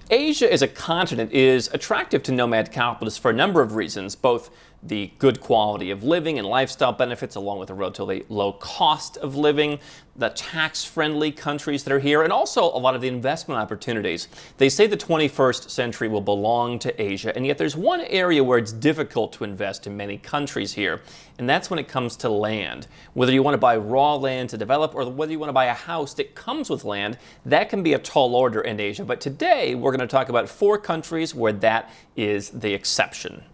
Asia as a continent is attractive to nomad capitalists for a number of reasons, both the good quality of living and lifestyle benefits, along with a relatively low cost of living, the tax-friendly countries that are here, and also a lot of the investment opportunities. They say the 21st century will belong to Asia, and yet there's one area where it's difficult to invest in many countries here, and that's when it comes to land. Whether you want to buy raw land to develop or whether you want to buy a house that comes with land, that can be a tall order in Asia. But today, we're going to talk about 4 countries where that is the exception.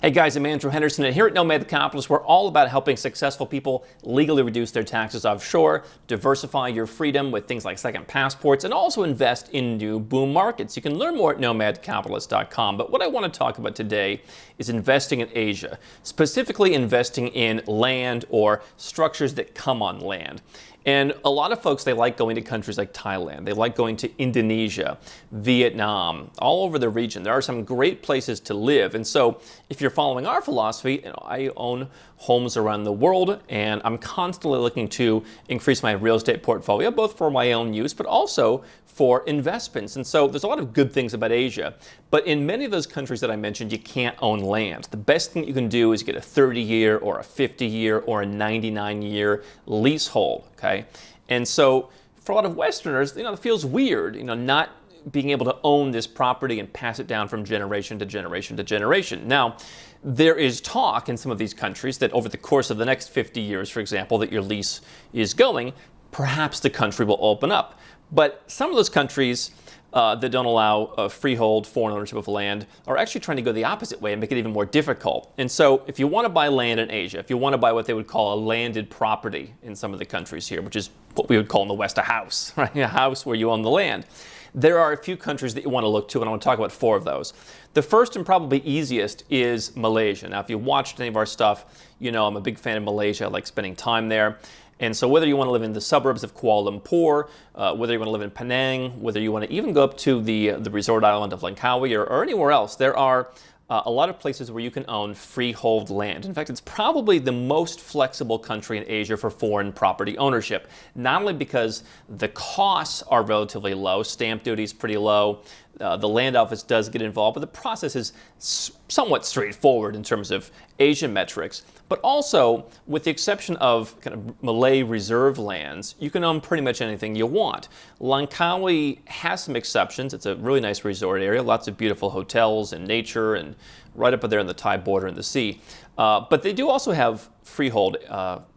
Hey guys, I'm Andrew Henderson, and here at Nomad Capitalists, we're all about helping successful people legally reduce their taxes offshore, diversify your freedom with things like second passports, and also invest in new boom markets. You can learn more at nomadcapitalist.com, but what I want to talk about today is investing in Asia, specifically investing in land or structures that come on land. And a lot of folks, they like going to countries like Thailand. They like going to Indonesia, Vietnam, all over the region. There are some great places to live. And so if you're following our philosophy, I own homes around the world, and I'm constantly looking to increase my real estate portfolio, both for my own use, but also for investments. And so there's a lot of good things about Asia. But in many of those countries that I mentioned, you can't own land. The best thing you can do is get a 30-year or a 50-year or a 99-year leasehold, okay? And so for a lot of Westerners, it feels weird, not being able to own this property and pass it down from generation to generation to generation. Now, there is talk in some of these countries that over the course of the next 50 years, for example, that your lease is going, perhaps the country will open up. But some of those countries that don't allow freehold foreign ownership of land are actually trying to go the opposite way and make it even more difficult. And so if you want to buy land in Asia, if you want to buy what they would call a landed property in some of the countries here, which is what we would call in the West a house, right? A house where you own the land. There are a few countries that you want to look to, and I want to talk about 4 of those. The first and probably easiest is Malaysia. Now, if you've watched any of our stuff, I'm a big fan of Malaysia. I like spending time there. And so whether you want to live in the suburbs of Kuala Lumpur, whether you want to live in Penang, whether you want to even go up to the resort island of Langkawi or anywhere else, there are a lot of places where you can own freehold land. In fact, it's probably the most flexible country in Asia for foreign property ownership, not only because the costs are relatively low, stamp duty is pretty low, the land office does get involved, but the process is somewhat straightforward in terms of Asian metrics. But also, with the exception of kind of Malay reserve lands, you can own pretty much anything you want. Langkawi has some exceptions. It's a really nice resort area, lots of beautiful hotels and nature, and right up there on the Thai border and the sea. But they do also have freehold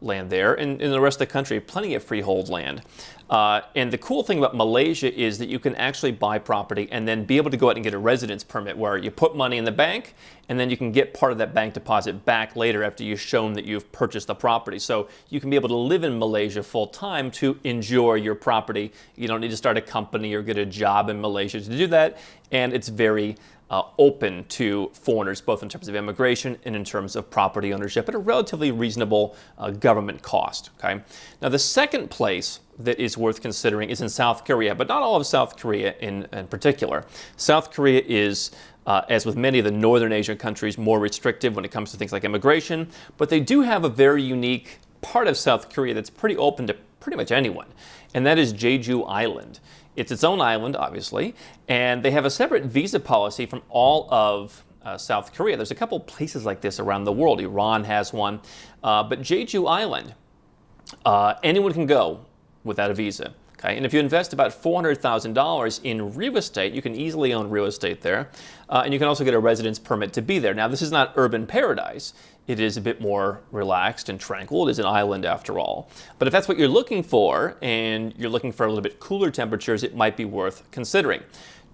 land there, and in the rest of the country, plenty of freehold land. And the cool thing about Malaysia is that you can actually buy property and then be able to go out and get a residence permit where you put money in the bank and then you can get part of that bank deposit back later after you've shown that you've purchased the property. So you can be able to live in Malaysia full time to enjoy your property. You don't need to start a company or get a job in Malaysia to do that. And it's very open to foreigners, both in terms of immigration and in terms of property ownership at a relatively reasonable government cost. Okay. Now, the second place that is worth considering is in South Korea, but not all of South Korea in particular. South Korea is, as with many of the Northern Asian countries, more restrictive when it comes to things like immigration, but they do have a very unique part of South Korea that's pretty open to pretty much anyone, and that is Jeju Island. It's its own island, obviously, and they have a separate visa policy from all of South Korea. There's a couple places like this around the world. Iran has one, but Jeju Island, anyone can go without a visa. Okay, and if you invest about $400,000 in real estate, you can easily own real estate there, and you can also get a residence permit to be there. Now, this is not urban paradise. It is a bit more relaxed and tranquil. It is an island after all. But if that's what you're looking for, and you're looking for a little bit cooler temperatures, it might be worth considering.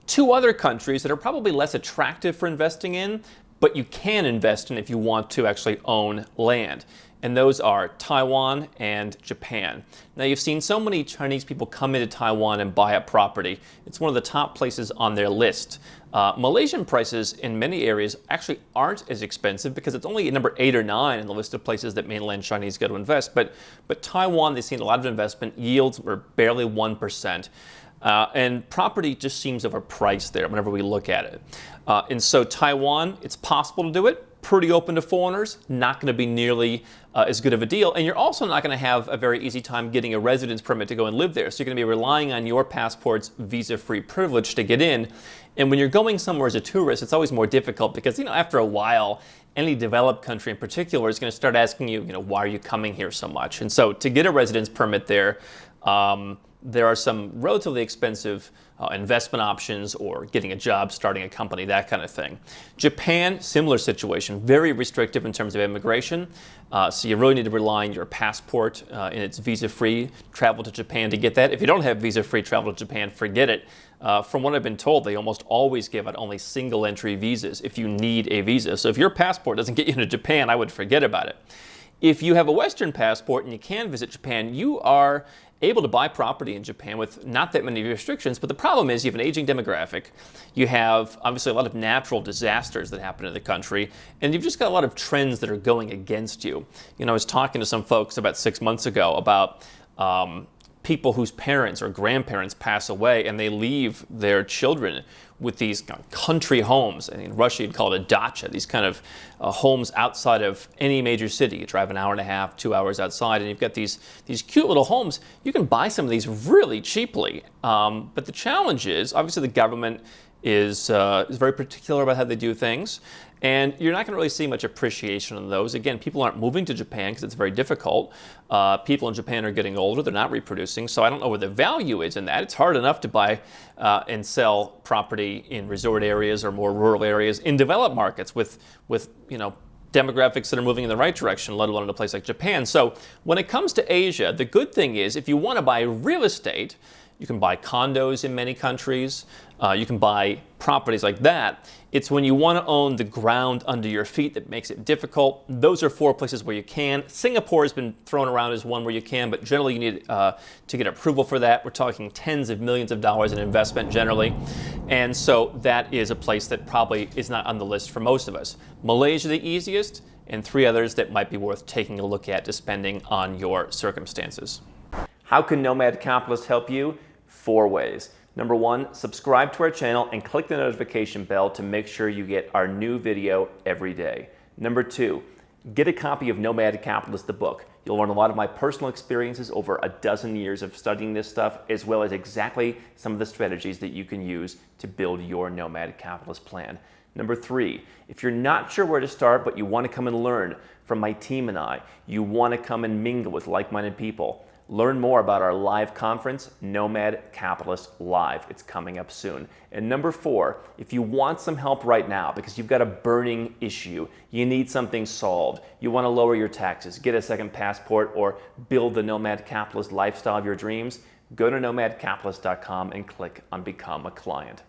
2 other countries that are probably less attractive for investing in, but you can invest in if you want to actually own land. And those are Taiwan and Japan. Now, you've seen so many Chinese people come into Taiwan and buy up property. It's one of the top places on their list. Malaysian prices in many areas actually aren't as expensive because it's only number 8 or 9 in the list of places that mainland Chinese go to invest. But Taiwan, they've seen a lot of investment. Yields were barely 1%. And property just seems overpriced there whenever we look at it. And so Taiwan, it's possible to do it. Pretty open to foreigners, not going to be nearly as good of a deal. And you're also not going to have a very easy time getting a residence permit to go and live there. So you're going to be relying on your passport's visa-free privilege to get in. And when you're going somewhere as a tourist, it's always more difficult because, after a while, any developed country in particular is going to start asking you, why are you coming here so much? And so to get a residence permit there, there are some relatively expensive investment options or getting a job, starting a company, that kind of thing. Japan, similar situation, very restrictive in terms of immigration. So you really need to rely on your passport and it's visa-free travel to Japan to get that. If you don't have visa-free travel to Japan, forget it. From what I've been told, they almost always give out only single-entry visas if you need a visa. So if your passport doesn't get you into Japan, I would forget about it. If you have a Western passport and you can visit Japan, you are able to buy property in Japan with not that many restrictions, but the problem is you have an aging demographic, you have obviously a lot of natural disasters that happen in the country, and you've just got a lot of trends that are going against you. I was talking to some folks about 6 months ago about people whose parents or grandparents pass away and they leave their children with these country homes. In Russia, you'd call it a dacha, these kind of homes outside of any major city. You drive an hour and a half, 2 hours outside, and you've got these cute little homes. You can buy some of these really cheaply. But the challenge is, obviously the government is very particular about how they do things. And you're not going to really see much appreciation on those. Again, people aren't moving to Japan because it's very difficult. People in Japan are getting older. They're not reproducing. So I don't know where the value is in that. It's hard enough to buy and sell property in resort areas or more rural areas in developed markets with demographics that are moving in the right direction, let alone in a place like Japan. So when it comes to Asia, the good thing is if you want to buy real estate, you can buy condos in many countries. You can buy properties like that. It's when you want to own the ground under your feet that makes it difficult. Those are 4 places where you can. Singapore has been thrown around as one where you can, but generally you need to get approval for that. We're talking tens of millions of dollars in investment generally. And so that is a place that probably is not on the list for most of us. Malaysia, the easiest, and 3 others that might be worth taking a look at depending on your circumstances. How can Nomad Capitalists help you? 4 ways. Number 1, subscribe to our channel and click the notification bell to make sure you get our new video every day. Number 2, get a copy of Nomad Capitalist, the book. You'll learn a lot of my personal experiences over a dozen years of studying this stuff, as well as exactly some of the strategies that you can use to build your Nomad Capitalist plan. Number 3, if you're not sure where to start, but you want to come and learn from my team and I, you want to come and mingle with like-minded people, learn more about our live conference, Nomad Capitalist Live. It's coming up soon. And number 4, if you want some help right now because you've got a burning issue, you need something solved, you want to lower your taxes, get a second passport, or build the Nomad Capitalist lifestyle of your dreams, go to nomadcapitalist.com and click on Become a Client.